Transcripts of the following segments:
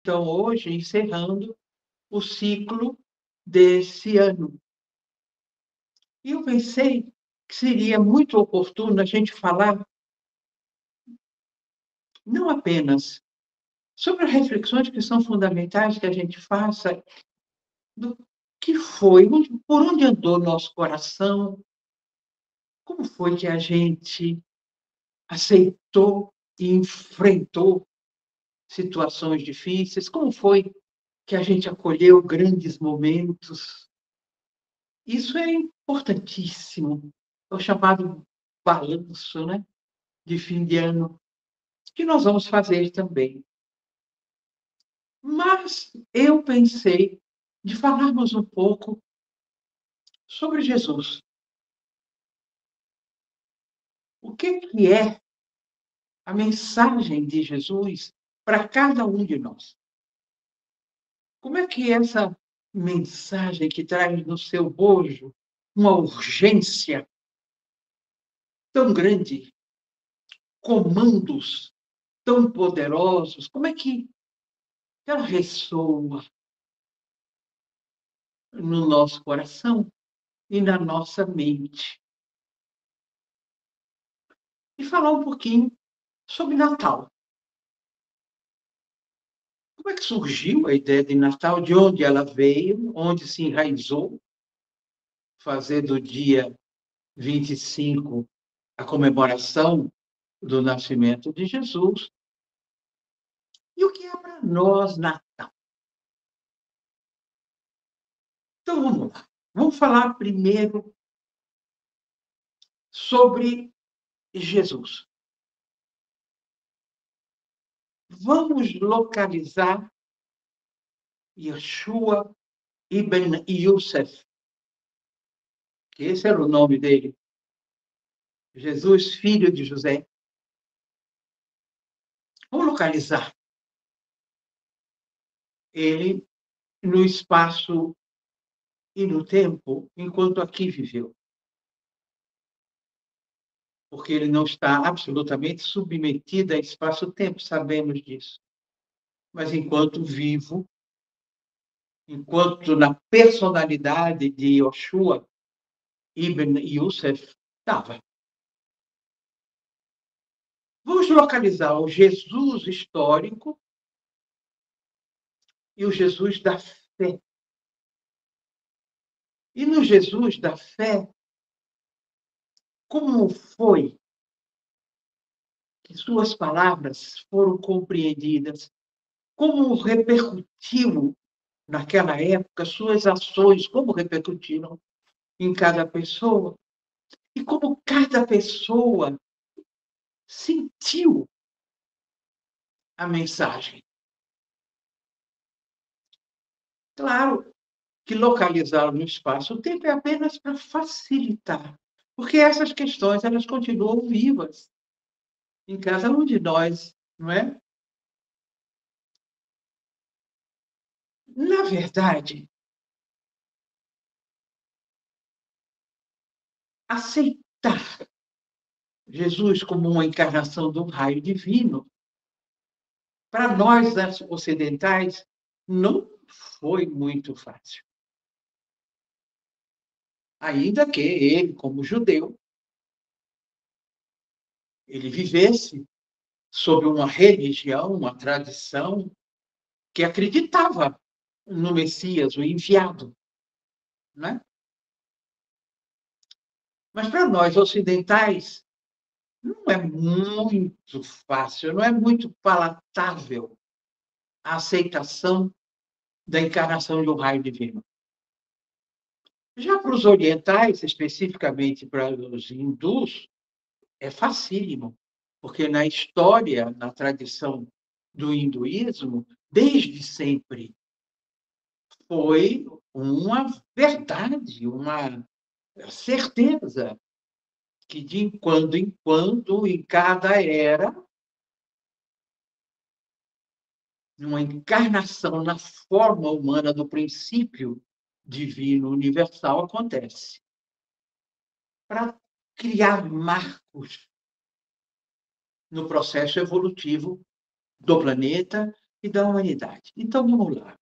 Então, hoje, encerrando o ciclo desse ano. E eu pensei que seria muito oportuno a gente falar não apenas sobre as reflexões que são fundamentais que a gente faça do que foi, por onde andou nosso coração, como foi que a gente aceitou e enfrentou situações difíceis, como foi que a gente acolheu grandes momentos. Isso é importantíssimo, é o chamado balanço, né, de fim de ano, que nós vamos fazer também. Mas eu pensei de falarmos um pouco sobre Jesus. O que é a mensagem de Jesus para cada um de nós? Como é que essa mensagem que traz no seu bojo uma urgência tão grande, comandos tão poderosos, como é que ela ressoa no nosso coração e na nossa mente? E falar um pouquinho sobre Natal. Como é que surgiu a ideia de Natal? De onde ela veio? Onde se enraizou? Fazer do dia 25 a comemoração do nascimento de Jesus. E o que é para nós Natal? Então vamos lá. Vamos falar primeiro sobre Jesus. Vamos localizar Yeshua ibn Yosef, que esse era o nome dele. Jesus, filho de José. Vamos localizar ele no espaço e no tempo enquanto aqui viveu. Porque ele não está absolutamente submetido a espaço-tempo, sabemos disso. Mas enquanto vivo, enquanto na personalidade de Yoshua ibn Yosef estava. Vamos localizar o Jesus histórico e o Jesus da fé. E no Jesus da fé, como foi que suas palavras foram compreendidas? Como repercutiu naquela época suas ações, como repercutiram em cada pessoa? E como cada pessoa sentiu a mensagem? Claro que localizá-lo no espaço-tempo é apenas para facilitar, porque essas questões elas continuam vivas em cada um de nós, não é? Na verdade, aceitar Jesus como uma encarnação do raio divino, para nós ocidentais, não foi muito fácil. Ainda que ele, como judeu, ele vivesse sob uma religião, uma tradição que acreditava no Messias, o enviado, né? Mas para nós ocidentais não é muito fácil, não é muito palatável a aceitação da encarnação do raio divino. Já para os orientais, especificamente para os hindus, é facílimo, porque na história, na tradição do hinduísmo, desde sempre foi uma verdade, uma certeza que de quando em quando, em cada era, uma encarnação na forma humana do princípio divino universal acontece para criar marcos no processo evolutivo do planeta e da humanidade. Então, vamos lá.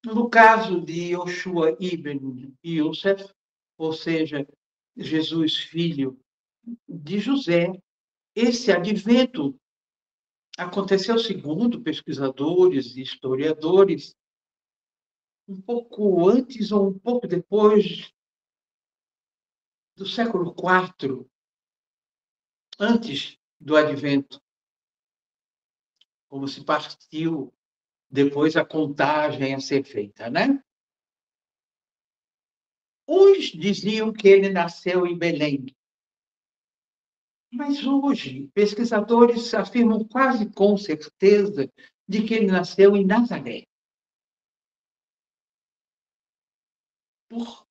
No caso de Yoshua ibn Yosef, ou seja, Jesus, filho de José, esse advento aconteceu, segundo pesquisadores e historiadores, um pouco antes ou um pouco depois do século IV, antes do advento, como se partiu depois a contagem a ser feita, né? Uns diziam que ele nasceu em Belém, mas hoje pesquisadores afirmam quase com certeza de que ele nasceu em Nazaré, por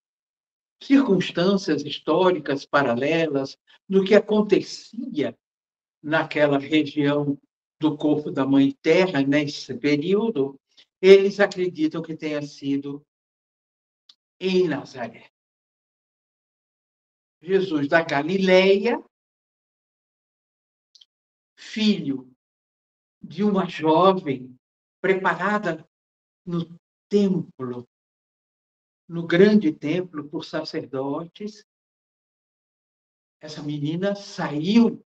circunstâncias históricas paralelas do que acontecia naquela região do corpo da Mãe Terra, nesse período, eles acreditam que tenha sido em Nazaré. Jesus da Galileia, filho de uma jovem preparada no templo, no grande templo por sacerdotes, essa menina saiu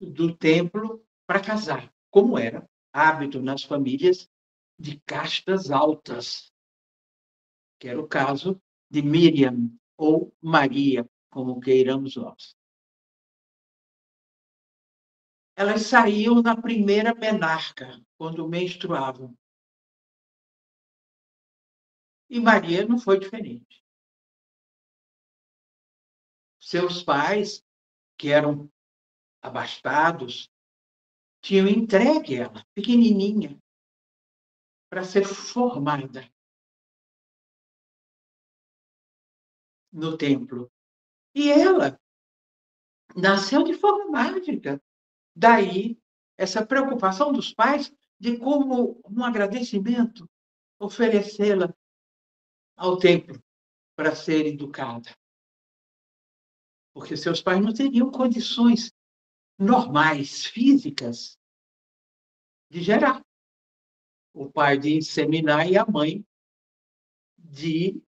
do templo para casar, como era hábito nas famílias de castas altas, que era o caso de Miriam ou Maria, como queiramos nós. Elas saíam na primeira menarca, quando menstruavam. E Maria não foi diferente. Seus pais, que eram abastados, tinham entregue ela, pequenininha, para ser formada no templo. E ela nasceu de forma mágica. Daí, essa preocupação dos pais de como um agradecimento oferecê-la ao templo para ser educada. Porque seus pais não teriam condições normais, físicas, de gerar. O pai de inseminar e a mãe de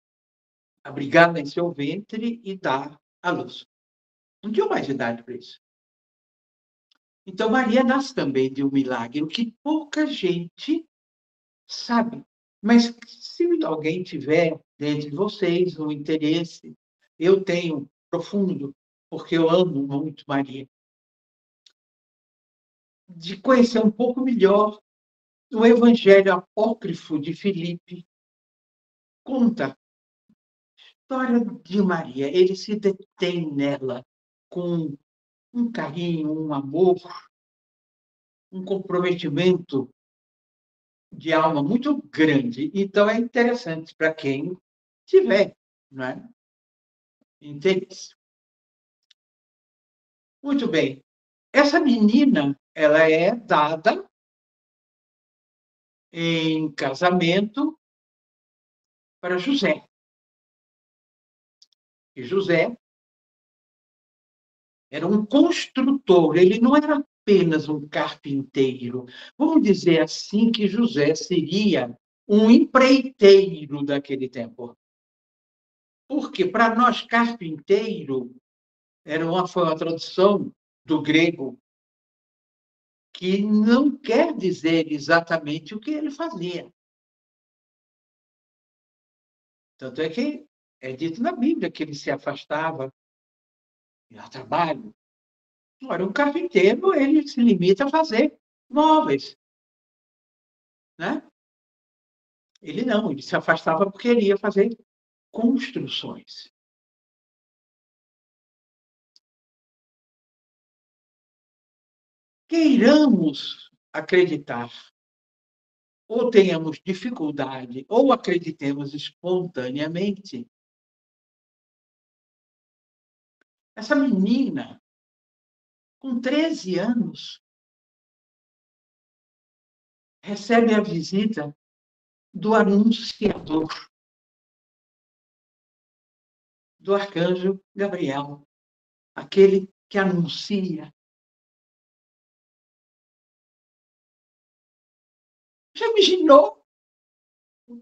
abrigá-la em seu ventre e dar à luz. Não tinha mais idade para isso. Então, Maria nasce também de um milagre, o que pouca gente sabe. Mas se alguém tiver dentro de vocês um interesse, eu tenho profundo, porque eu amo muito Maria, de conhecer um pouco melhor o Evangelho apócrifo de Filipe, conta a história de Maria. Ele se detém nela com um carinho, um amor, um comprometimento de alma muito grande. Então, é interessante para quem tiver, não é? Interesse. Muito bem. Essa menina, ela é dada em casamento para José. E José era um construtor, ele não era apenas um carpinteiro. Vamos dizer assim que José seria um empreiteiro daquele tempo. Porque para nós, carpinteiro, foi uma tradução do grego que não quer dizer exatamente o que ele fazia. Tanto é que é dito na Bíblia que ele se afastava do trabalho. Agora, um carpinteiro, ele se limita a fazer móveis, né? Ele não, ele se afastava porque ele ia fazer construções. Queiramos acreditar, ou tenhamos dificuldade, ou acreditemos espontaneamente, essa menina, com 13 anos, recebe a visita do anunciador, do arcanjo Gabriel, aquele que anuncia. Já imaginou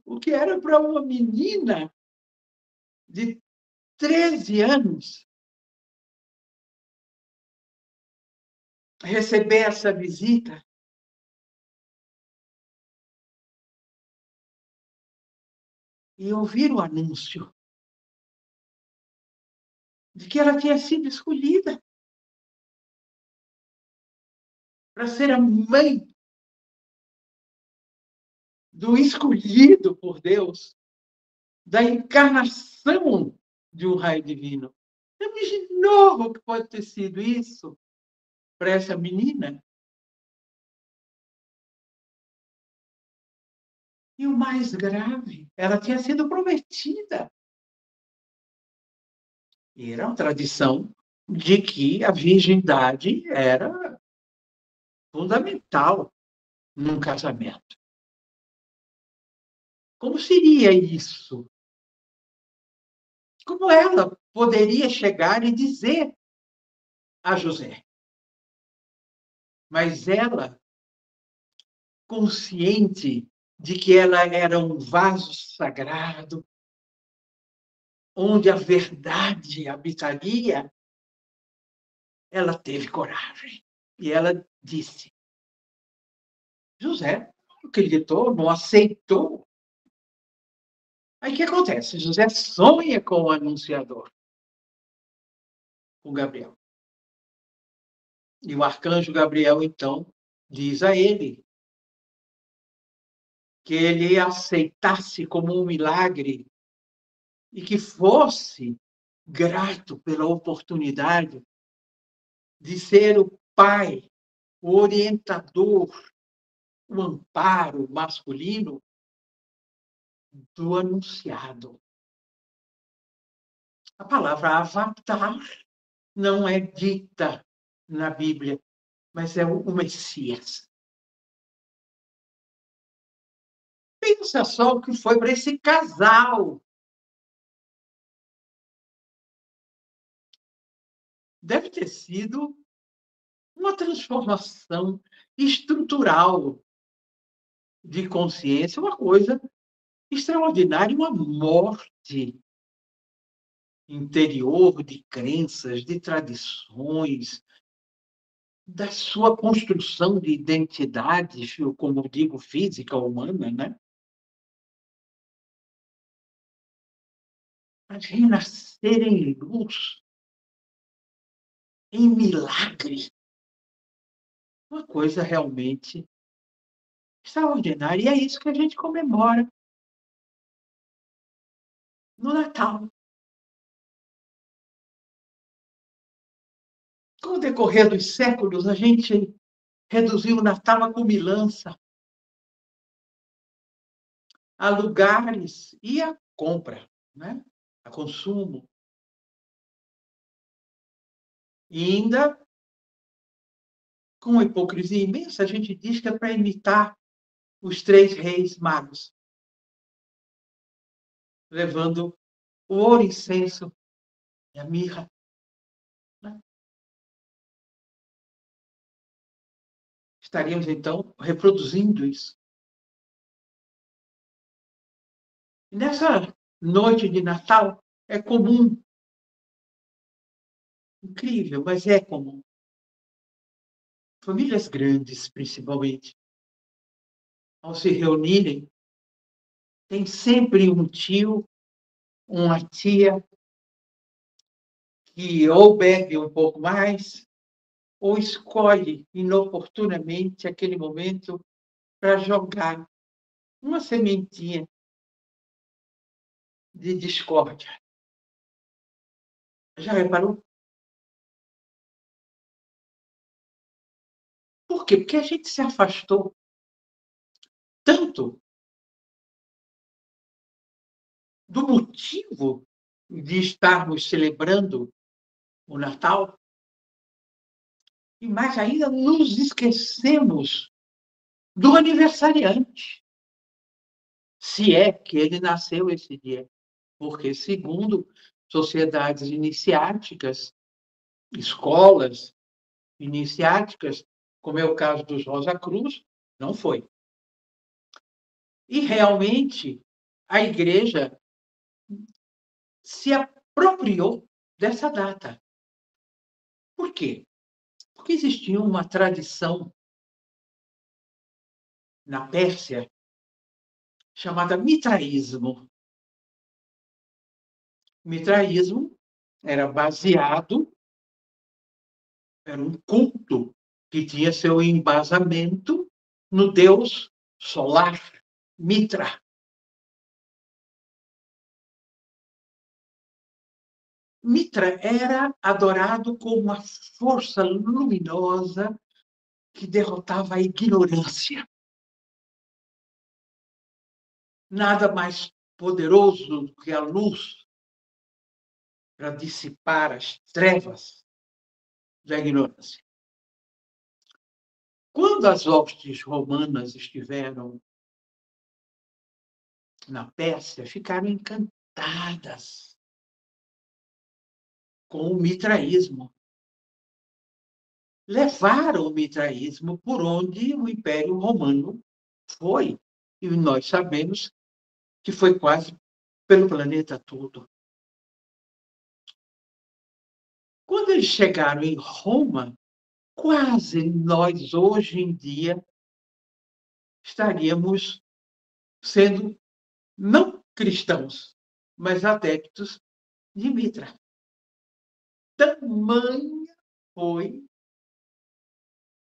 o que era para uma menina de 13 anos receber essa visita? E ouvir o anúncio de que ela tinha sido escolhida para ser a mãe do escolhido por Deus, da encarnação de um raio divino. Já imaginou o que pode ter sido isso para essa menina? E o mais grave, ela tinha sido prometida. E era uma tradição de que a virgindade era fundamental num casamento. Como seria isso? Como ela poderia chegar e dizer a José? Mas ela, consciente de que ela era um vaso sagrado, onde a verdade habitaria, ela teve coragem. E ela disse: José não acreditou, não aceitou. Aí o que acontece? José sonha com o anunciador, com Gabriel. E o arcanjo Gabriel, então, diz a ele que ele aceitasse como um milagre e que fosse grato pela oportunidade de ser o pai, o orientador, o amparo masculino do anunciado. A palavra avatar não é dita na Bíblia, mas é o Messias. Pensa só o que foi para esse casal. Deve ter sido uma transformação estrutural de consciência, uma coisa extraordinária, uma morte interior de crenças, de tradições, da sua construção de identidade, como digo, física, humana, né? Mas renascer em luz, em milagre, uma coisa realmente extraordinária. E é isso que a gente comemora no Natal. Com o decorrer dos séculos, a gente reduziu o Natal a comilança, a lugares e a compra, né? A consumo. E ainda, com uma hipocrisia imensa, a gente diz que é para imitar os 3 reis magos, levando o ouro, incenso e a mirra. Né? Estaríamos, então, reproduzindo isso. E nessa noite de Natal, é comum, incrível, mas é comum, famílias grandes, principalmente, ao se reunirem, tem sempre um tio, uma tia, que ou bebe um pouco mais, ou escolhe inoportunamente aquele momento para jogar uma sementinha de discórdia. Já reparou? Por quê? Porque a gente se afastou tanto do motivo de estarmos celebrando o Natal, e mais ainda nos esquecemos do aniversariante, se é que ele nasceu esse dia. Porque, segundo sociedades iniciáticas, escolas iniciáticas, como é o caso dos Rosa Cruz, não foi. E realmente a igreja se apropriou dessa data. Por quê? Porque existia uma tradição na Pérsia chamada mitraísmo. O mitraísmo era baseado, era um culto que tinha seu embasamento no deus solar, Mitra. Mitra era adorado como uma força luminosa que derrotava a ignorância. Nada mais poderoso do que a luz para dissipar as trevas da ignorância. Quando as hostes romanas estiveram na Pérsia, ficaram encantadas com o mitraísmo. Levaram o mitraísmo por onde o Império Romano foi. E nós sabemos que foi quase pelo planeta todo. Quando eles chegaram em Roma, quase nós, hoje em dia, estaríamos sendo não cristãos, mas adeptos de Mitra. Tamanha foi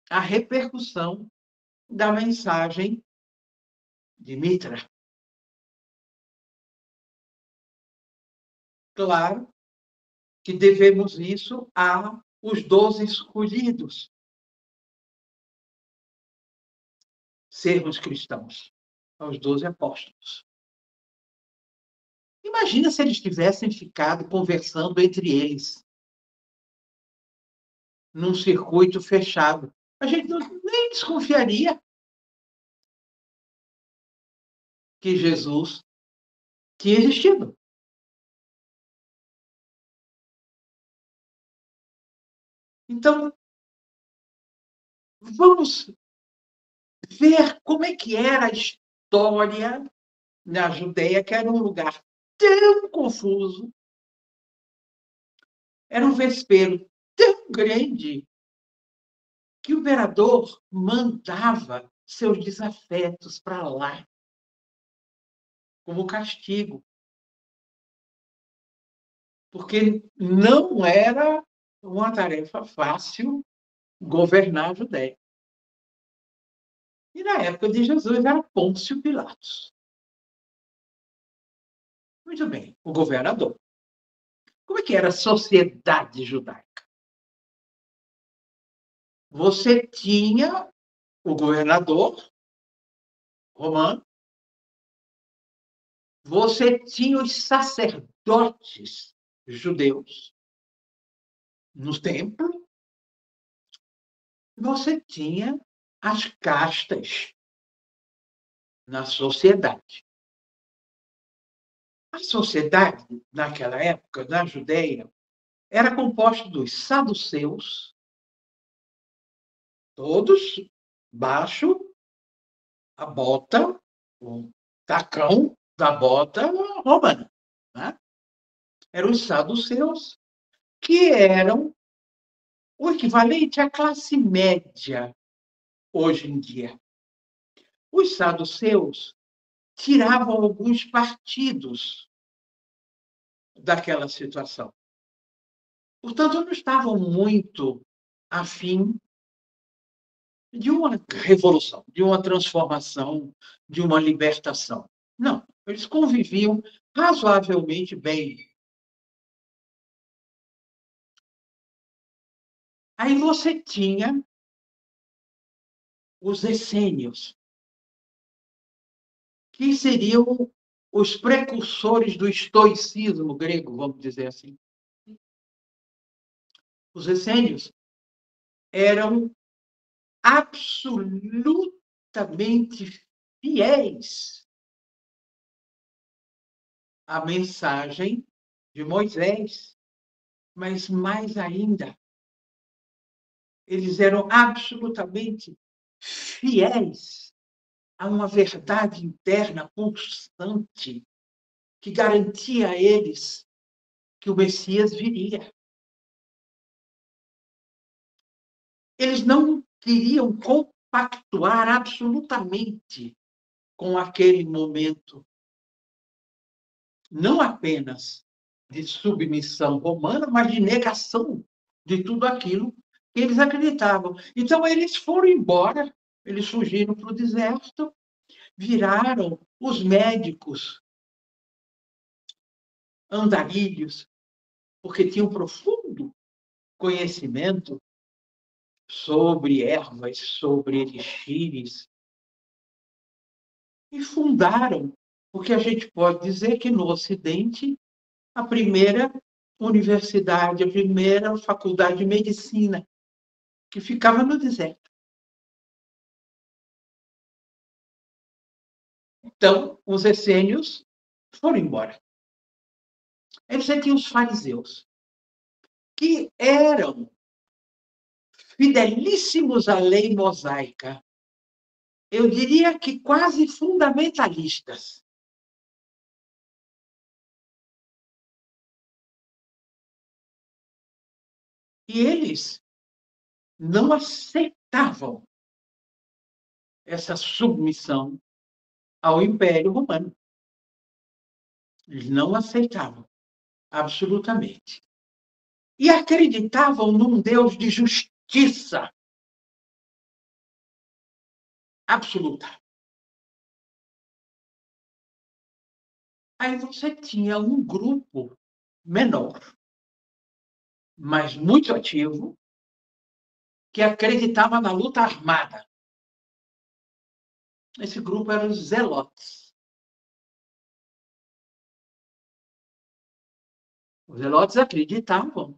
a repercussão da mensagem de Mitra. Claro que devemos isso aos 12 escolhidos, sermos cristãos, aos 12 apóstolos. Imagina se eles tivessem ficado conversando entre eles, num circuito fechado. A gente nem desconfiaria que Jesus tinha existido. Então, vamos ver como é que era a história na Judeia, que era um lugar tão confuso, era um vespeiro tão grande, que o imperador mandava seus desafetos para lá, como castigo. Porque não era uma tarefa fácil governar a Judéia. E na época de Jesus era Pôncio Pilatos. Muito bem, o governador. Como é que era a sociedade judaica? Você tinha o governador romano, você tinha os sacerdotes judeus no templo, você tinha as castas na sociedade. A sociedade, naquela época, na Judeia, era composta dos saduceus, todos baixo a bota, o tacão da bota romana. Né? Eram os saduceus, que eram o equivalente à classe média hoje em dia. Os saduceus tiravam alguns partidos daquela situação. Portanto, não estavam muito afim de uma revolução, de uma transformação, de uma libertação. Não, eles conviviam razoavelmente bem. Aí você tinha os essênios, que seriam os precursores do estoicismo grego, vamos dizer assim. Os essênios eram absolutamente fiéis à mensagem de Moisés, mas mais ainda, eles eram absolutamente fiéis a uma verdade interna constante que garantia a eles que o Messias viria. Eles não queriam compactuar absolutamente com aquele momento, não apenas de submissão romana, mas de negação de tudo aquilo que eles acreditavam. Então, eles foram embora, eles fugiram para o deserto, viraram os médicos andarilhos, porque tinham profundo conhecimento sobre ervas, sobre elixires, e fundaram o que a gente pode dizer que no Ocidente a primeira universidade, a primeira faculdade de medicina, que ficava no deserto. Então, os essênios foram embora. Aí você tinha os fariseus, que eram fidelíssimos à lei mosaica. Eu diria que quase fundamentalistas. E eles não aceitavam essa submissão ao Império Romano. Eles não aceitavam, absolutamente. E acreditavam num Deus de justiça absoluta. Aí você tinha um grupo menor, mas muito ativo, que acreditava na luta armada. Esse grupo eram os zelotes. Os zelotes acreditavam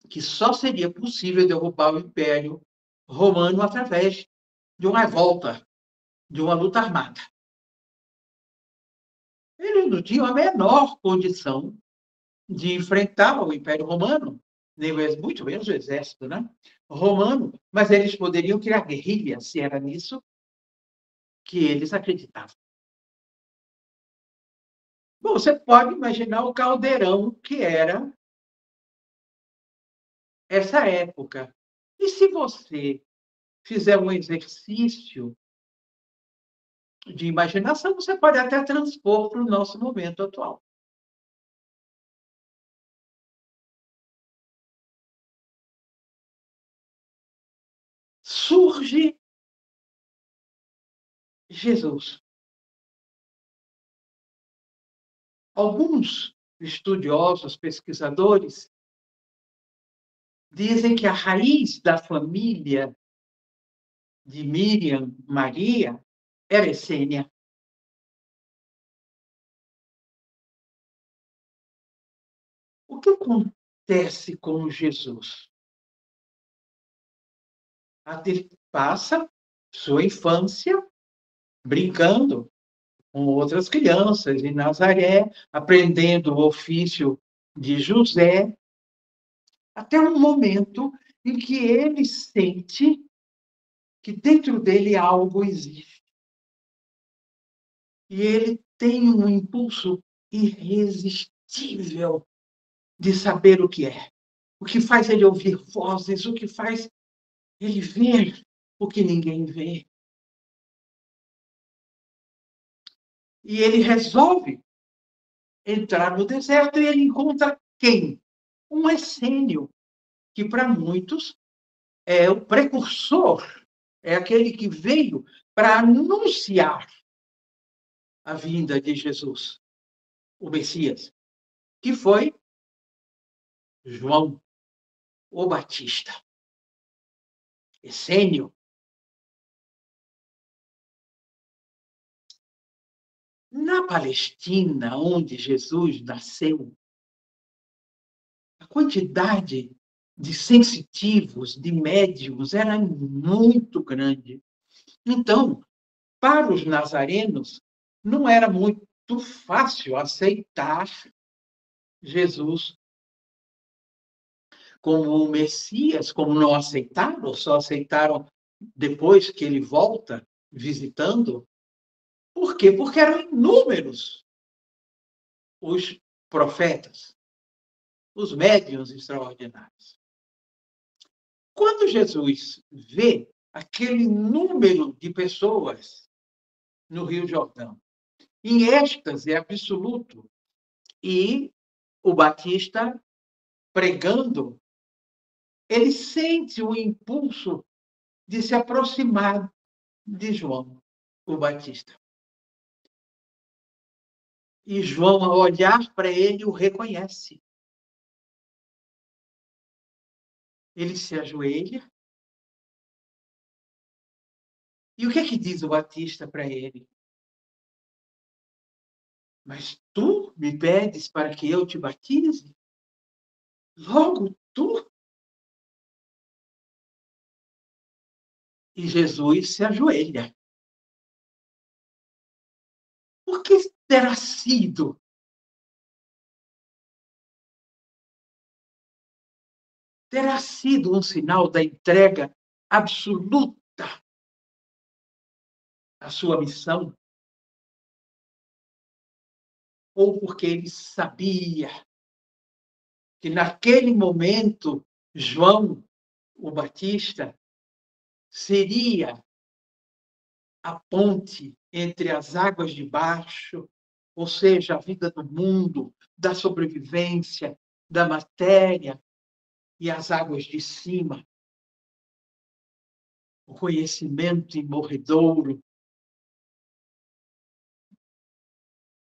que só seria possível derrubar o Império Romano através de uma revolta, de uma luta armada. Eles não tinham a menor condição de enfrentar o Império Romano, nem muito menos o exército, né? Romano, mas eles poderiam criar guerrilha, se era nisso que eles acreditavam. Bom, você pode imaginar o caldeirão que era essa época. E se você fizer um exercício de imaginação, você pode até transpor para o nosso momento atual. Surge Jesus. Alguns estudiosos, pesquisadores, dizem que a raiz da família de Miriam, Maria, era essênia. O que acontece com Jesus? Passa sua infância brincando com outras crianças em Nazaré, aprendendo o ofício de José, até um momento em que ele sente que dentro dele algo existe. E ele tem um impulso irresistível de saber o que é. O que faz ele ouvir vozes, o que faz ele ver o que ninguém vê. E ele resolve entrar no deserto e ele encontra quem? Um essênio, que para muitos é o precursor, é aquele que veio para anunciar a vinda de Jesus, o Messias, que foi João, o Batista. Essênio. Na Palestina, onde Jesus nasceu, a quantidade de sensitivos, de médiums, era muito grande. Então, para os nazarenos, não era muito fácil aceitar Jesus como o Messias, como não aceitaram, só aceitaram depois que ele volta visitando. Por quê? Porque eram inúmeros os profetas, os médiuns extraordinários. Quando Jesus vê aquele número de pessoas no Rio Jordão, em êxtase absoluto, e o Batista pregando, ele sente o impulso de se aproximar de João, o Batista. E João, ao olhar para ele, o reconhece. Ele se ajoelha. E o que é que diz o Batista para ele? Mas tu me pedes para que eu te batize? Logo tu? E Jesus se ajoelha. Por que terá sido? Terá sido um sinal da entrega absoluta à sua missão? Ou porque ele sabia que naquele momento João, o Batista, seria a ponte entre as águas de baixo, ou seja, a vida do mundo, da sobrevivência, da matéria, e as águas de cima, o conhecimento imorredouro,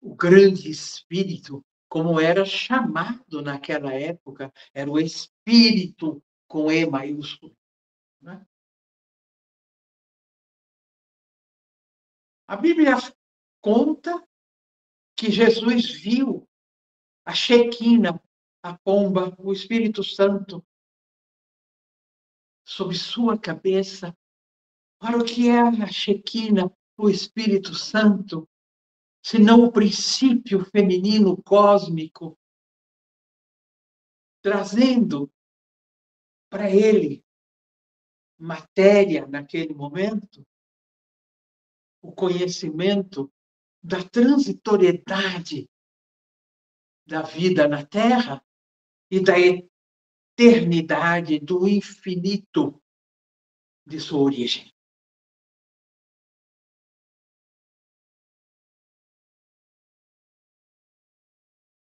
o grande espírito, como era chamado naquela época, era o espírito com E maiúsculo. Né? A Bíblia conta que Jesus viu a Shequina, a pomba, o Espírito Santo, sobre sua cabeça. Para o que é a Shequina, o Espírito Santo, senão o princípio feminino cósmico, trazendo para ele matéria naquele momento, o conhecimento da transitoriedade da vida na Terra e da eternidade, do infinito de sua origem.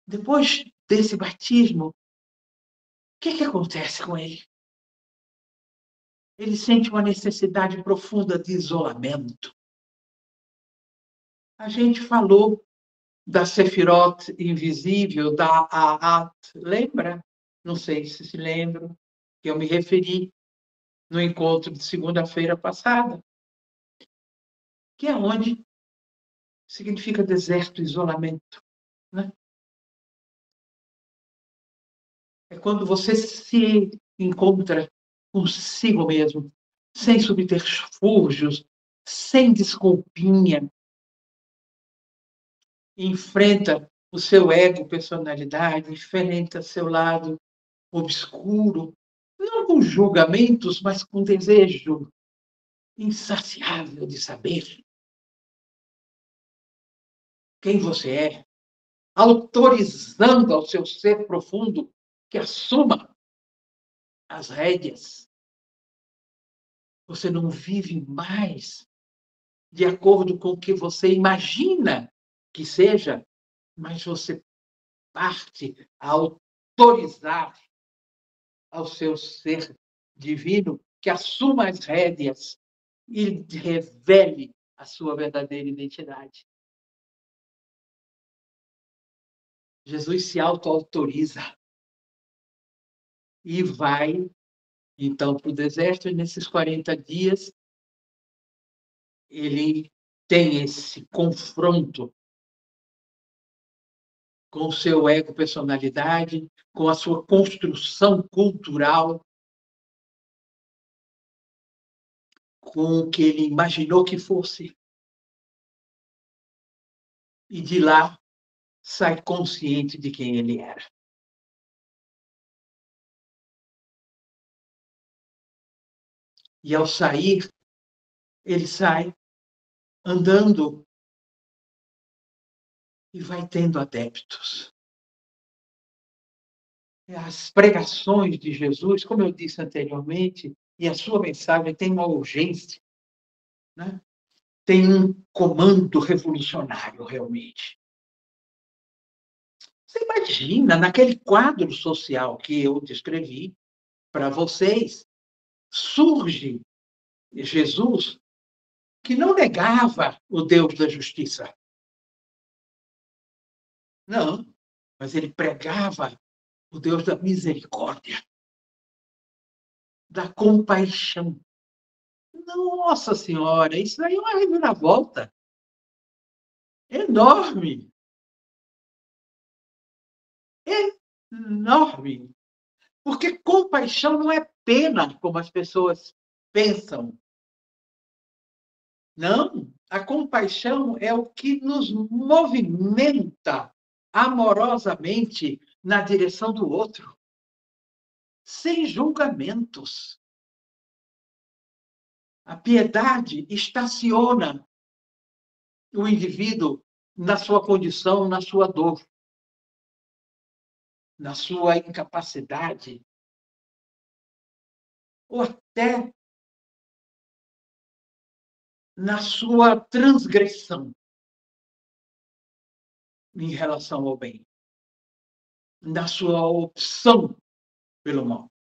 Depois desse batismo, o que acontece com ele? Ele sente uma necessidade profunda de isolamento. A gente falou da Sefirot invisível, da Aat, lembra? Não sei se lembram, que eu me referi no encontro de segunda-feira passada, que é onde significa deserto, isolamento. Né? É quando você se encontra consigo mesmo, sem subterfúgios, sem desculpinha, enfrenta o seu ego, personalidade, enfrenta seu lado obscuro, não com julgamentos, mas com desejo insaciável de saber quem você é, autorizando ao seu ser profundo que assuma as rédeas. Você não vive mais de acordo com o que você imagina que seja, mas você parte a autorizar ao seu ser divino que assuma as rédeas e revele a sua verdadeira identidade. Jesus se auto-autoriza e vai, então, para o deserto, e nesses 40 dias ele tem esse confronto com o seu ego-personalidade, com a sua construção cultural, com o que ele imaginou que fosse. E de lá sai consciente de quem ele era. E ao sair, ele sai andando e vai tendo adeptos. As pregações de Jesus, como eu disse anteriormente, e a sua mensagem tem uma urgência, né? Tem um comando revolucionário, realmente. Você imagina, naquele quadro social que eu descrevi para vocês, surge Jesus, que não negava o Deus da justiça. Não, mas ele pregava o Deus da misericórdia, da compaixão. Nossa Senhora, isso aí é uma reviravolta enorme, enorme. Porque compaixão não é pena, como as pessoas pensam. Não, a compaixão é o que nos movimenta amorosamente na direção do outro, sem julgamentos. A piedade estaciona o indivíduo na sua condição, na sua dor, na sua incapacidade, ou até na sua transgressão em relação ao bem, na sua opção pelo mal.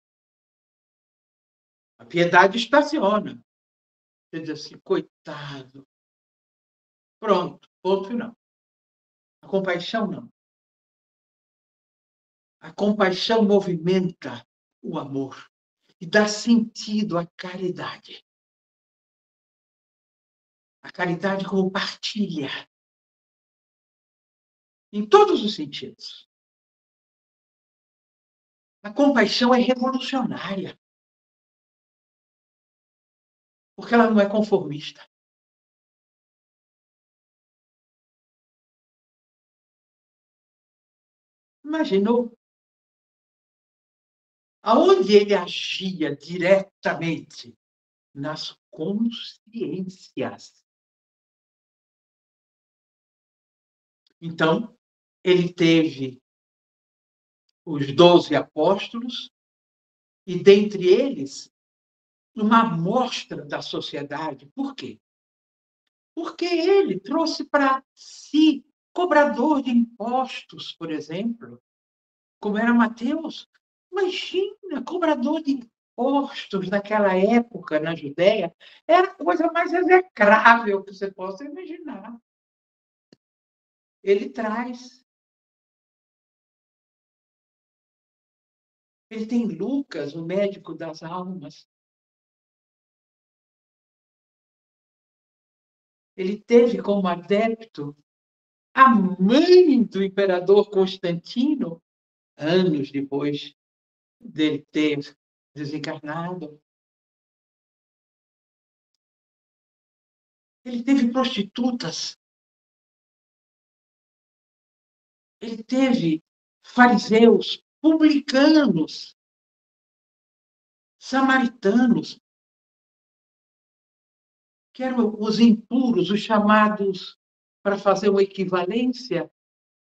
A piedade estaciona. Você diz assim, coitado. Pronto, ponto final. A compaixão não. A compaixão movimenta o amor e dá sentido à caridade. A caridade como partilha, em todos os sentidos. A compaixão é revolucionária, porque ela não é conformista. Imaginou? Aonde ele agia diretamente? Nas consciências. Então, ele teve os 12 apóstolos, e dentre eles, uma amostra da sociedade. Por quê? Porque ele trouxe para si cobrador de impostos, por exemplo, como era Mateus. Imagina, cobrador de impostos naquela época na Judéia, era a coisa mais execrável que você possa imaginar. Ele traz. Ele tem Lucas, o médico das almas. Ele teve como adepto a mãe do imperador Constantino, anos depois dele ter desencarnado. Ele teve prostitutas. Ele teve fariseus, publicanos, samaritanos, que eram os impuros, os chamados, para fazer uma equivalência,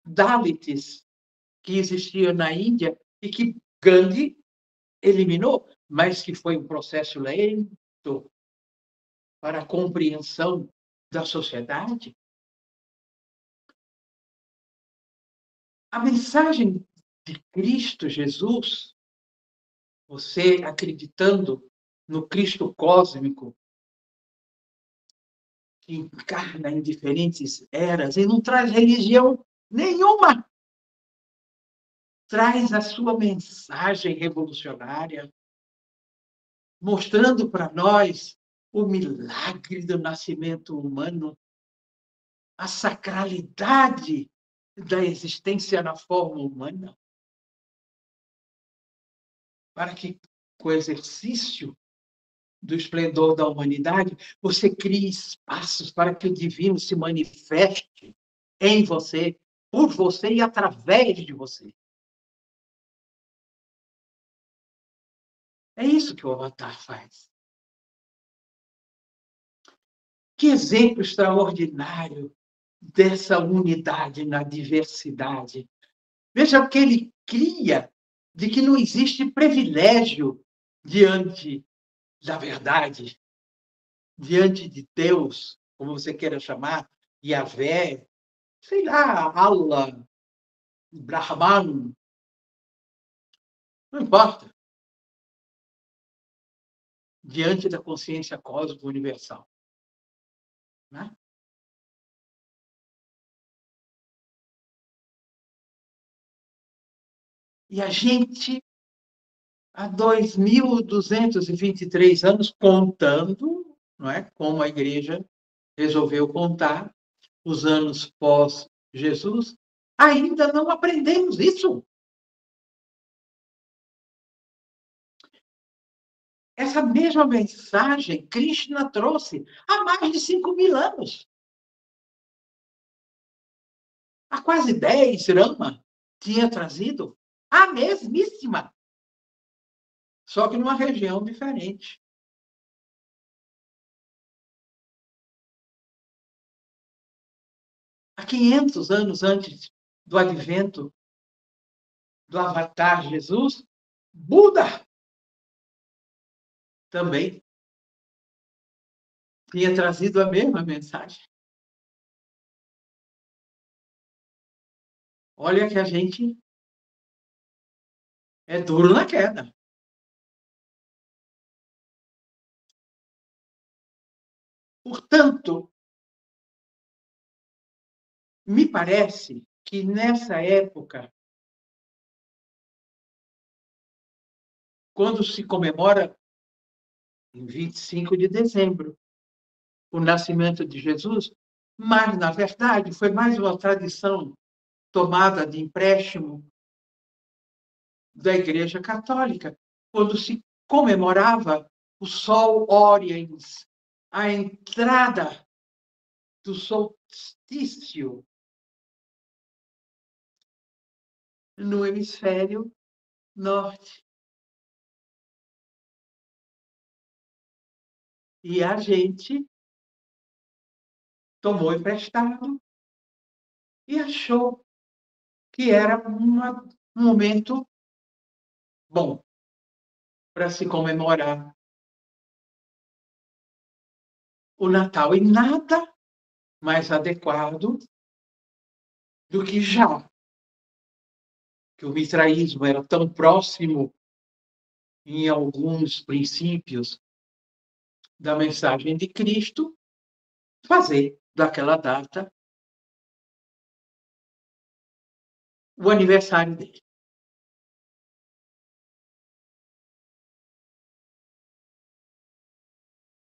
Dalits, que existiam na Índia e que Gandhi eliminou, mas que foi um processo lento para a compreensão da sociedade. A mensagem de Cristo Jesus, você acreditando no Cristo cósmico, que encarna em diferentes eras e não traz religião nenhuma, traz a sua mensagem revolucionária, mostrando para nós o milagre do nascimento humano, a sacralidade da existência na forma humana, para que, com o exercício do esplendor da humanidade, você crie espaços para que o divino se manifeste em você, por você e através de você. É isso que o Avatar faz. Que exemplo extraordinário dessa unidade na diversidade. Veja o que ele cria, de que não existe privilégio diante da verdade, diante de Deus, como você queira chamar, Yahvé, sei lá, Allah, Brahman, não importa, diante da consciência cósmica universal. Né? E a gente, há 2.223 anos, contando, não é? Como a igreja resolveu contar, os anos pós-Jesus, ainda não aprendemos isso. Essa mesma mensagem Krishna trouxe há mais de 5.000 anos. Há quase 10, Rama tinha trazido a mesmíssima, só que numa região diferente. Há 500 anos antes do advento do Avatar Jesus, Buda também tinha trazido a mesma mensagem. Olha que a gente é duro na queda. Portanto, me parece que nessa época, quando se comemora, em 25 de dezembro, o nascimento de Jesus, mas, na verdade, foi mais uma tradição tomada de empréstimo da Igreja Católica, quando se comemorava o Sol Oriens, a entrada do solstício no hemisfério norte. E a gente tomou emprestado e achou que era um momento bom para se comemorar o Natal. E nada mais adequado do que já que o mitraísmo era tão próximo em alguns princípios da mensagem de Cristo, fazer daquela data o aniversário dele.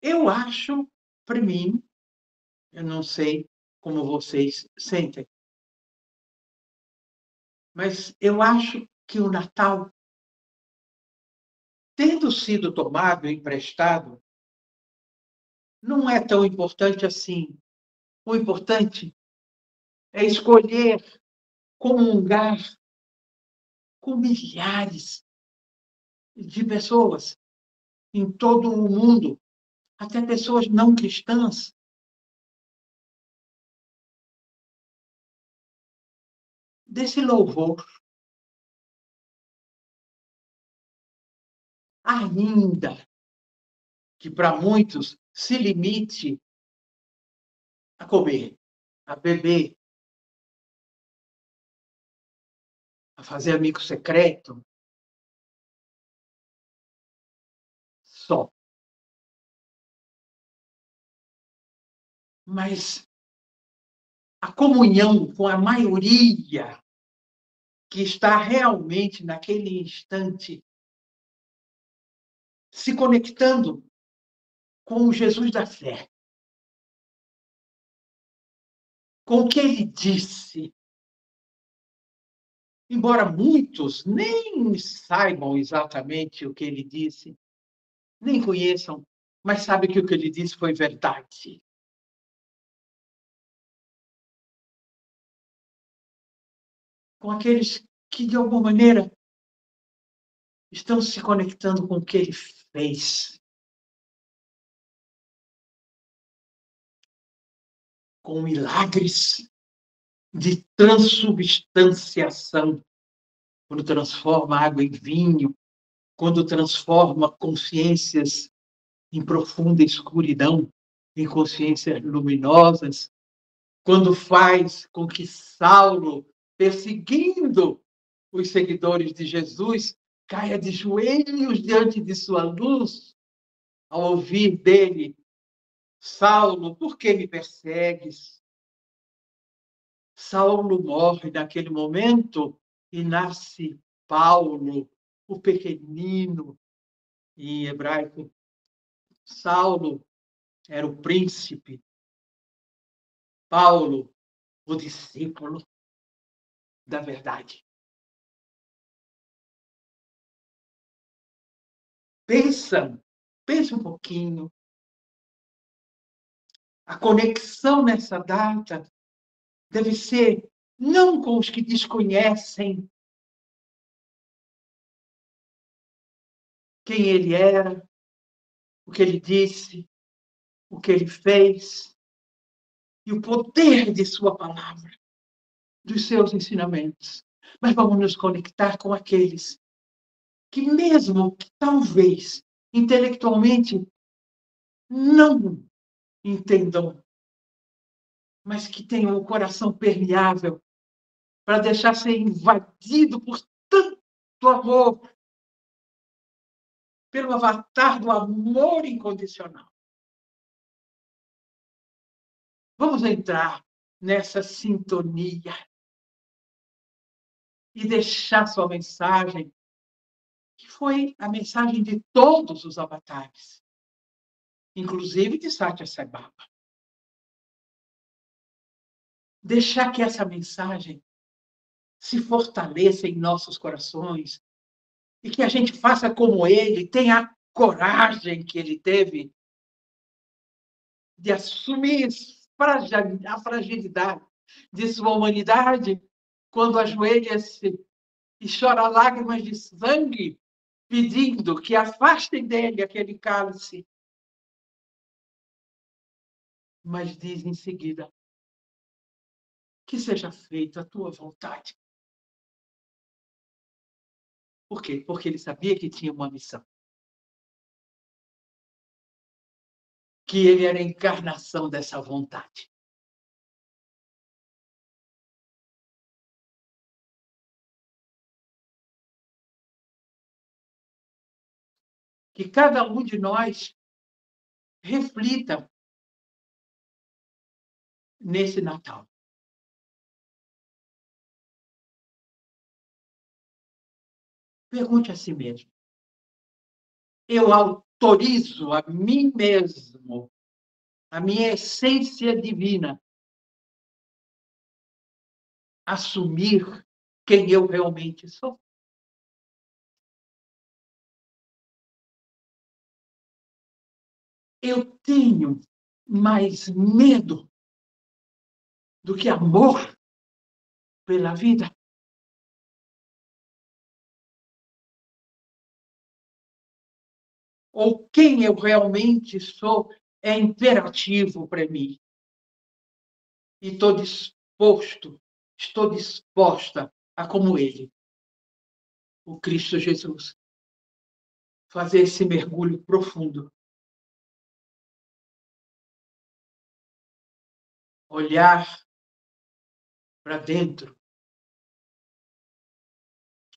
Eu acho, para mim, eu não sei como vocês sentem, mas eu acho que o Natal, tendo sido tomado e emprestado, não é tão importante assim. O importante é escolher comungar com milhares de pessoas em todo o mundo, até pessoas não cristãs, desse louvor. Ainda que para muitos se limite a comer, a beber, a fazer amigo secreto, só. Mas a comunhão com a maioria que está realmente naquele instante se conectando com o Jesus da fé, com o que ele disse. Embora muitos nem saibam exatamente o que ele disse, nem conheçam, mas sabem que o que ele disse foi verdade. Com aqueles que, de alguma maneira, estão se conectando com o que ele fez. com milagres de transubstanciação, quando transforma água em vinho, quando transforma consciências em profunda escuridão em consciências luminosas, quando faz com que Saulo, perseguindo os seguidores de Jesus, caia de joelhos diante de sua luz, ao ouvir dele: Saulo, por que me persegues? Saulo morre naquele momento e nasce Paulo, o pequenino. Em hebraico, Saulo era o príncipe, Paulo, o discípulo da verdade. Pensa um pouquinho. A conexão nessa data deve ser não com os que desconhecem quem ele era, o que ele disse, o que ele fez e o poder de sua palavra, dos seus ensinamentos. Mas vamos nos conectar com aqueles que, mesmo que talvez intelectualmente não entendam, mas que tenham o coração permeável para deixar ser invadido por tanto amor, pelo avatar do amor incondicional. Vamos entrar nessa sintonia e deixar sua mensagem, que foi a mensagem de todos os avatares, inclusive de Satya Sai Baba. Deixar que essa mensagem se fortaleça em nossos corações e que a gente faça como ele, tenha a coragem que ele teve de assumir a fragilidade de sua humanidade quando ajoelha-se e chora lágrimas de sangue, pedindo que afastem dele aquele cálice. Mas diz em seguida: que seja feita a tua vontade. Por quê? Porque ele sabia que tinha uma missão. Que ele era a encarnação dessa vontade. Que cada um de nós reflita nesse Natal. Pergunte a si mesmo: eu autorizo a mim mesmo, a minha essência divina, assumir quem eu realmente sou? Eu tenho mais medo do que amor pela vida? Ou quem eu realmente sou é imperativo para mim? E estou disposta a, como ele, o Cristo Jesus, fazer esse mergulho profundo. Olhar para dentro,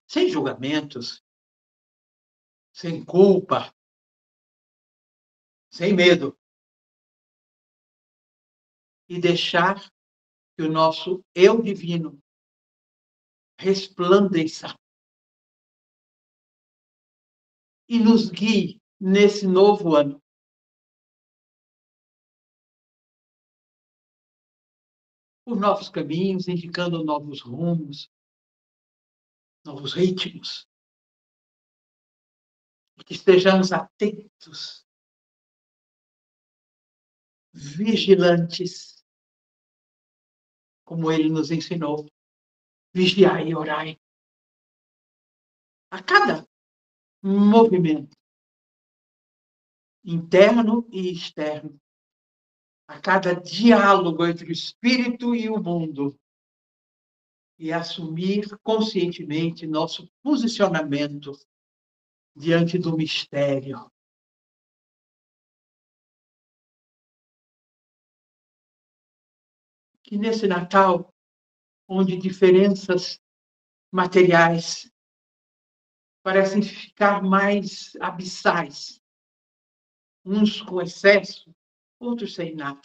sem julgamentos, sem culpa, sem medo. E deixar que o nosso eu divino resplandeça e nos guie nesse novo ano. Por novos caminhos, indicando novos rumos, novos ritmos. E que estejamos atentos, vigilantes, como ele nos ensinou. Vigiai e orai. A cada movimento, interno e externo, a cada diálogo entre o espírito e o mundo e assumir conscientemente nosso posicionamento diante do mistério. Que nesse Natal, onde diferenças materiais parecem ficar mais abissais, uns com excesso, outros sem nada.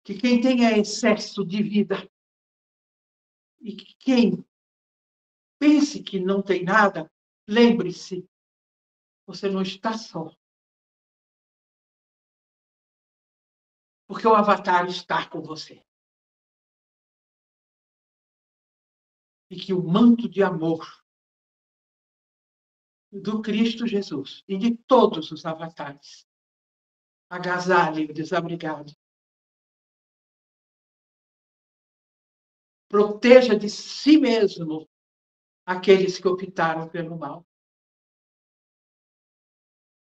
Que quem tenha excesso de vida e que quem pense que não tem nada, lembre-se, você não está só. Porque o Avatar está com você. E que o manto de amor do Cristo Jesus e de todos os avatares agasalhe o desabrigado. Proteja de si mesmo aqueles que optaram pelo mal.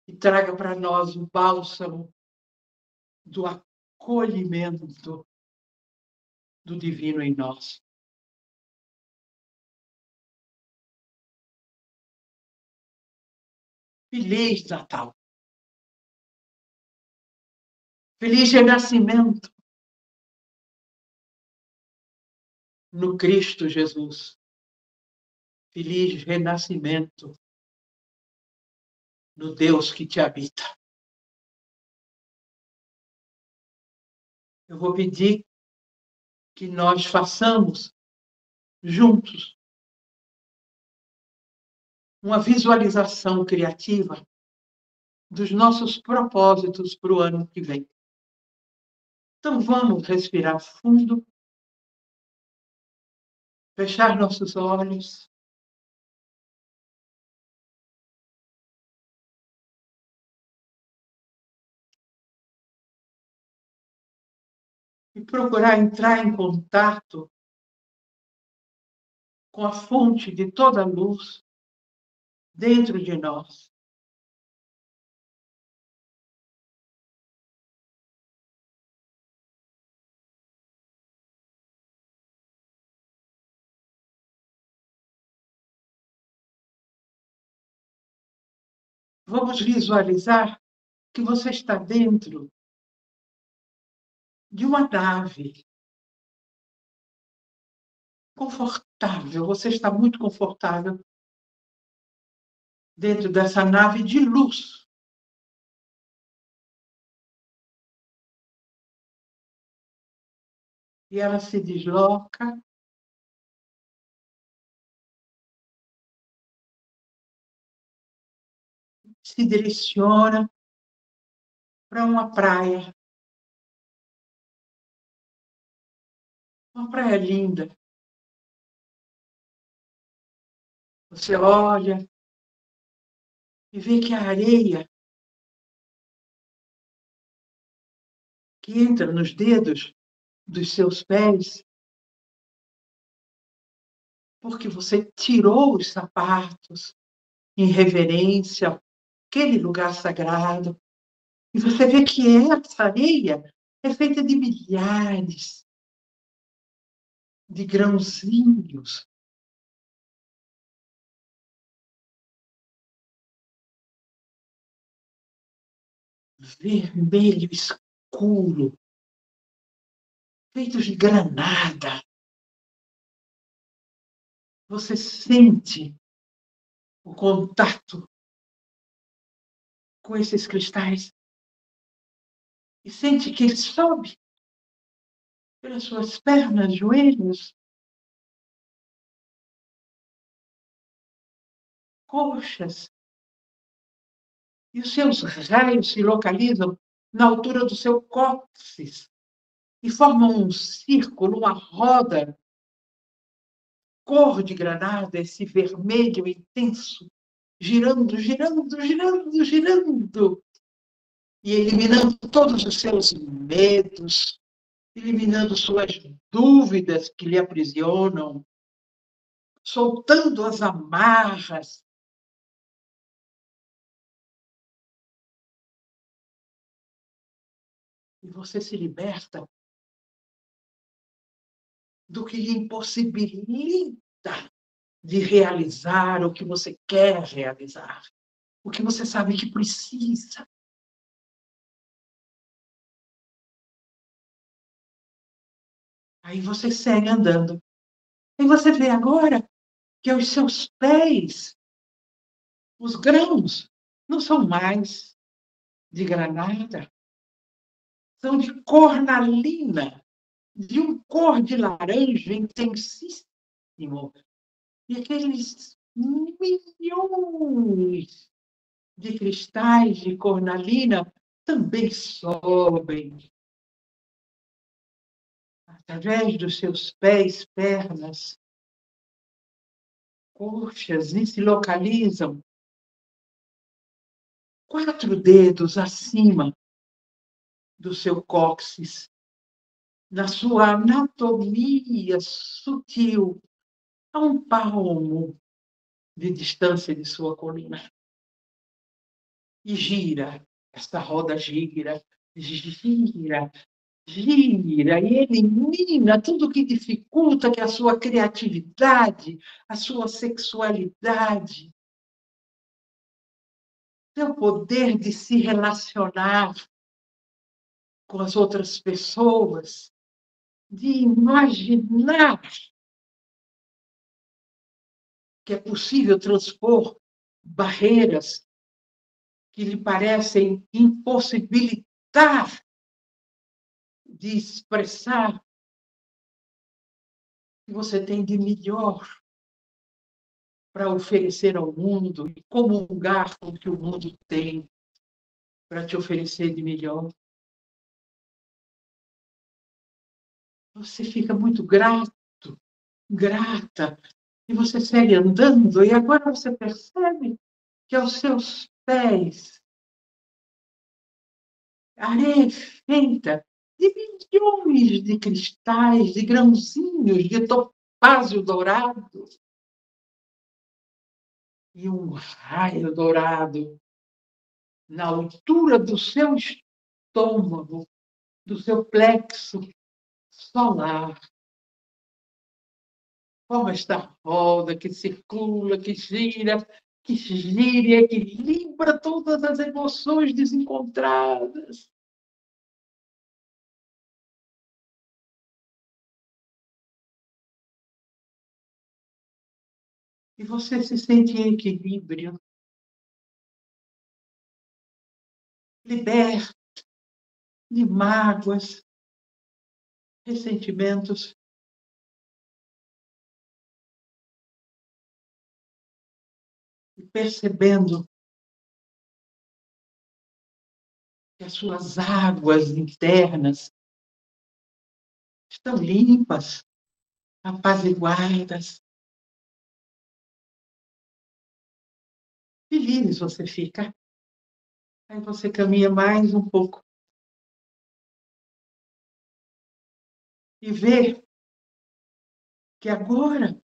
E traga para nós o bálsamo do acolhimento do divino em nós. Feliz Natal. Feliz renascimento no Cristo Jesus. Feliz renascimento no Deus que te habita. Eu vou pedir que nós façamos juntos uma visualização criativa dos nossos propósitos para o ano que vem. Então vamos respirar fundo, fechar nossos olhos e procurar entrar em contato com a fonte de toda a luz dentro de nós. Vamos visualizar que você está dentro de uma nave confortável. Você está muito confortável dentro dessa nave de luz. E ela se desloca se direciona para uma praia linda. Você olha e vê que a areia que entra nos dedos dos seus pés, porque você tirou os sapatos em reverência àquele lugar sagrado, e você vê que essa areia é feita de milhares de grãozinhos. Vermelho escuro, feitos de granada. Você sente o contato com esses cristais e sente que ele sobe pelas suas pernas, joelhos, coxas, e os seus raios se localizam na altura do seu cóccix e formam um círculo, uma roda, cor de granada, esse vermelho intenso, girando, girando, girando, girando, e eliminando todos os seus medos, eliminando suas dúvidas que lhe aprisionam, soltando as amarras, E você se liberta do que lhe impossibilita de realizar o que você quer realizar, o que você sabe que precisa. Aí você segue andando. E você vê agora que aos seus pés, os grãos não são mais de granada, são de cornalina, de um cor de laranja intensíssimo. E aqueles milhões de cristais de cornalina também sobem através dos seus pés, pernas, coxas, e se localizam 4 dedos acima do seu cóccix, na sua anatomia sutil, a um palmo de distância de sua coluna. E gira, esta roda gira, gira, gira, e elimina tudo que dificulta que a sua criatividade, a sua sexualidade, seu poder de se relacionar com as outras pessoas, de imaginar que é possível transpor barreiras que lhe parecem impossibilitar de expressar o que você tem de melhor para oferecer ao mundo e comungar com o que o mundo tem para te oferecer de melhor. Você fica muito grato, grata, e você segue andando, e agora você percebe que aos seus pés, a areia é feita de milhões de cristais, de grãozinhos, de topázio dourado, e um raio dourado na altura do seu estômago, do seu plexo solar. Forma esta roda que circula, que gira e equilibra todas as emoções desencontradas. E você se sente em equilíbrio, liberto de mágoas, ressentimentos. E percebendo que as suas águas internas estão limpas, apaziguadas. Feliz você fica. Aí você caminha mais um pouco e vê que agora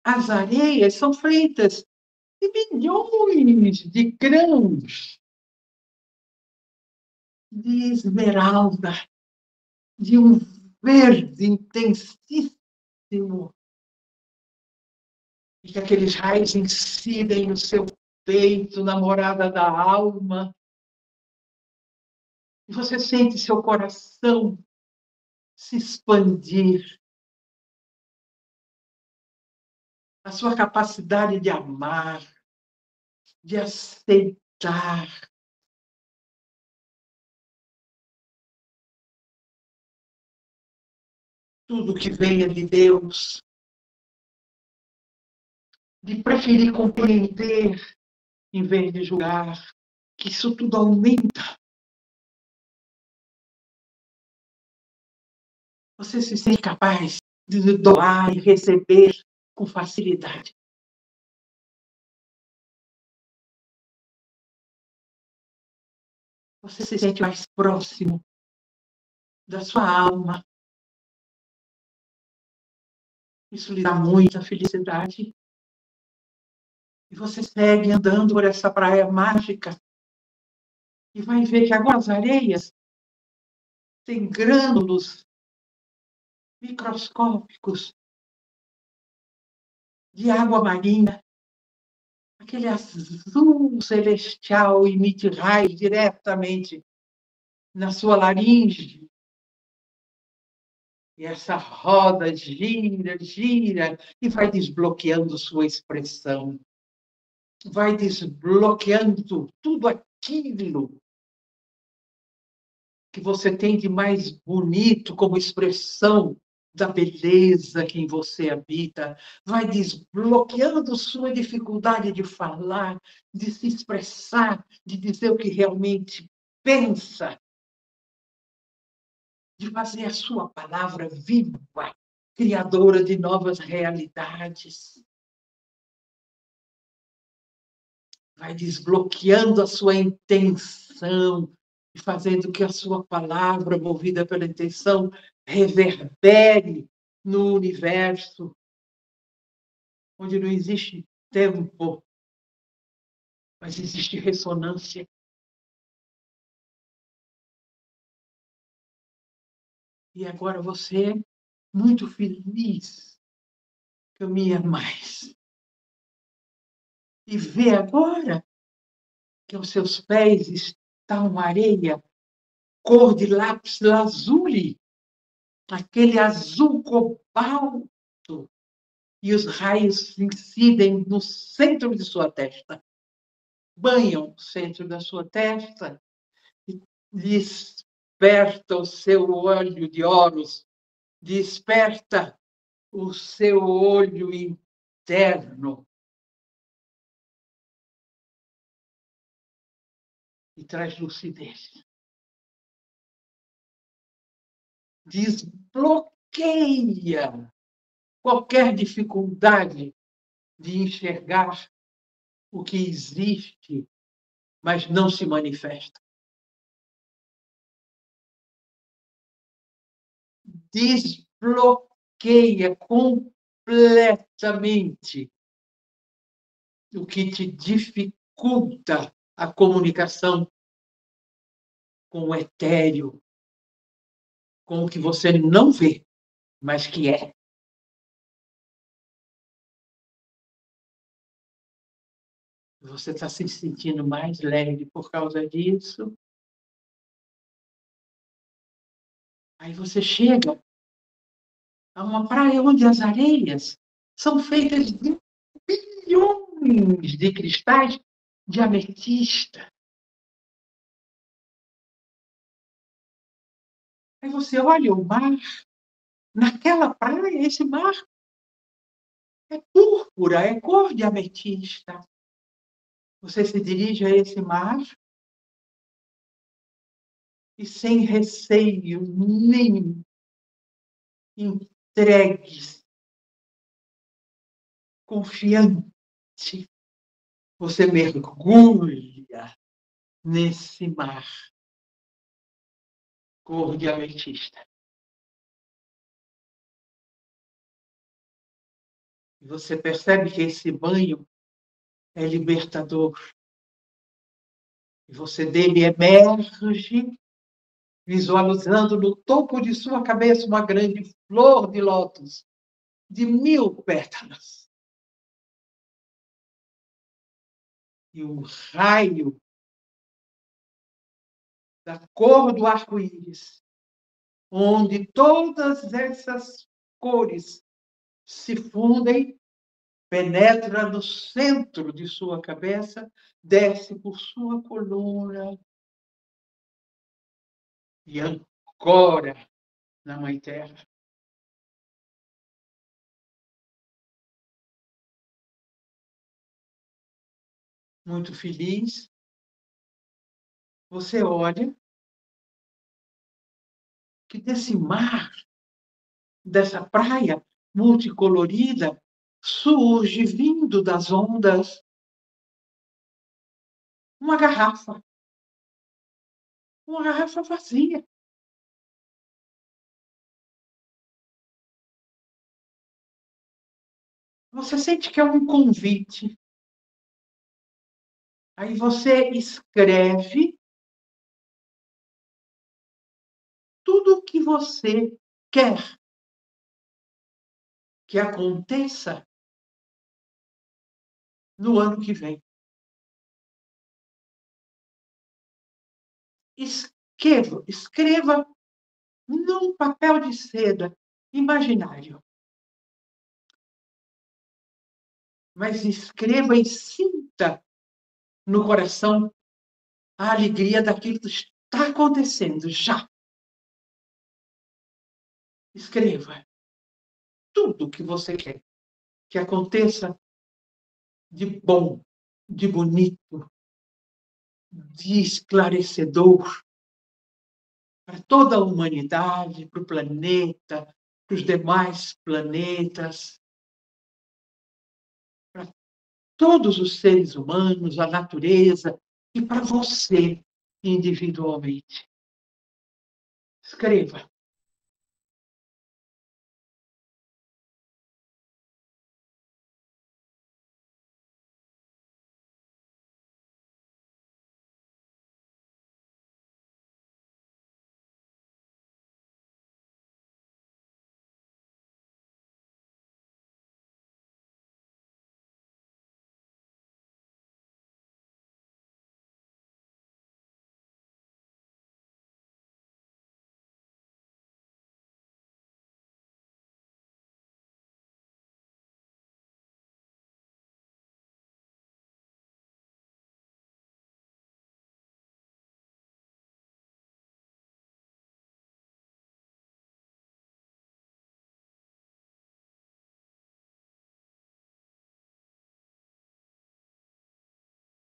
as areias são feitas de milhões de grãos de esmeralda, de um verde intensíssimo, e que aqueles raios incidem no seu peito, na morada da alma, e você sente seu coração se expandir, a sua capacidade de amar, de aceitar, tudo que venha de Deus, de preferir compreender em vez de julgar, que isso tudo aumenta. Você se sente capaz de doar e receber com facilidade. Você se sente mais próximo da sua alma. Isso lhe dá muita felicidade. E você segue andando por essa praia mágica e vai ver que agora as areias tem grânulos microscópicos de água marinha, aquele azul celestial emite raios diretamente na sua laringe. E essa roda gira, gira, e vai desbloqueando sua expressão. Vai desbloqueando tudo aquilo que você tem de mais bonito como expressão da beleza que em você habita, vai desbloqueando sua dificuldade de falar, de se expressar, de dizer o que realmente pensa, de fazer a sua palavra viva, criadora de novas realidades. Vai desbloqueando a sua intenção, e fazendo que a sua palavra, movida pela intenção, reverbere no universo, onde não existe tempo, mas existe ressonância. E agora você, muito feliz, caminha mais. E vê agora que aos seus pés está uma areia cor de lápis lazuli, aquele azul cobalto, e os raios incidem no centro de sua testa, banham o centro da sua testa e desperta o seu olho de Horus, desperta o seu olho interno e traz lucidez. Desbloqueia qualquer dificuldade de enxergar o que existe, mas não se manifesta. Desbloqueia completamente o que te dificulta a comunicação com o etéreo, com o que você não vê, mas que é. Você está se sentindo mais leve por causa disso. Aí você chega a uma praia onde as areias são feitas de bilhões de cristais de ametista. Aí você olha o mar, naquela praia, esse mar é púrpura, é cor de ametista. Você se dirige a esse mar e, sem receio nenhum, entregue-se, confiante, você mergulha nesse mar cor de ametista. E você percebe que esse banho é libertador. E você dele emerge, visualizando no topo de sua cabeça uma grande flor de lótus de 1000 pétalas. E um raio da cor do arco-íris, onde todas essas cores se fundem, penetra no centro de sua cabeça, desce por sua coluna e ancora na Mãe Terra. Muito feliz, você olha que desse mar, dessa praia multicolorida, surge, vindo das ondas, uma garrafa. Uma garrafa vazia. Você sente que é um convite. Aí você escreve você quer que aconteça no ano que vem. Escreva num papel de seda imaginário. Mas escreva e sinta no coração a alegria daquilo que está acontecendo já. Escreva tudo o que você quer que aconteça de bom, de bonito, de esclarecedor para toda a humanidade, para o planeta, para os demais planetas, para todos os seres humanos, a natureza e para você individualmente. Escreva.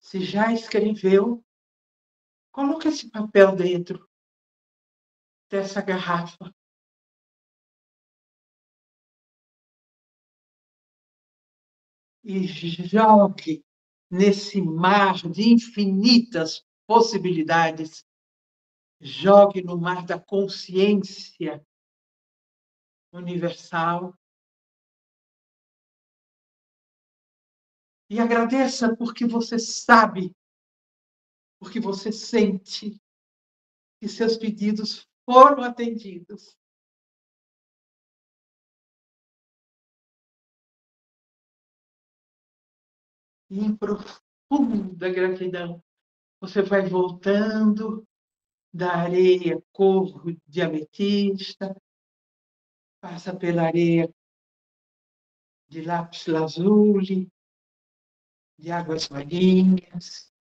Se já escreveu, coloque esse papel dentro dessa garrafa. E jogue nesse mar de infinitas possibilidades. Jogue no mar da consciência universal. E agradeça porque você sabe, porque você sente que seus pedidos foram atendidos. E em profunda gratidão, você vai voltando da areia cor de ametista, passa pela areia de lápis lazuli, de águas marinhas,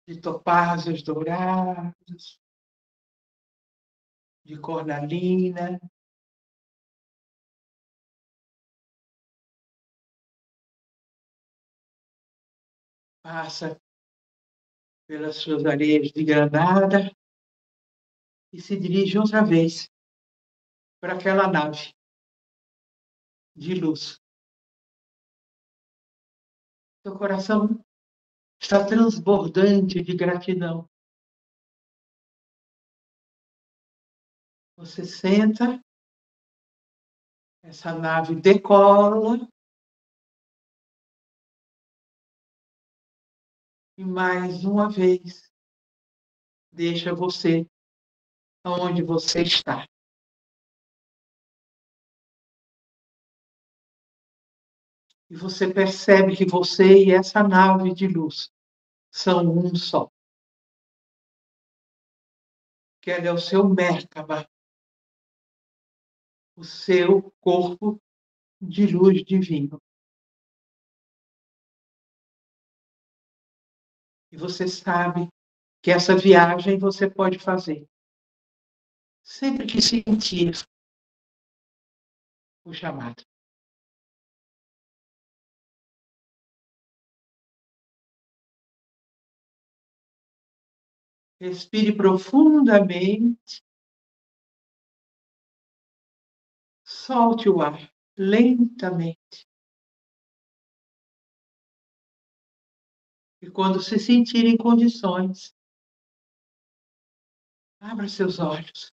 de topázios dourados, de cornalina, passa pelas suas areias de granada e se dirige outra vez para aquela nave de luz. Seu coração está transbordante de gratidão. Você senta, essa nave decola e mais uma vez deixa você onde você está. E você percebe que você e essa nave de luz são um só. Que ela é o seu Merkaba, o seu corpo de luz divino. E você sabe que essa viagem você pode fazer sempre que sentir o chamado. Respire profundamente. Solte o ar lentamente. E quando se sentir em condições, abra seus olhos.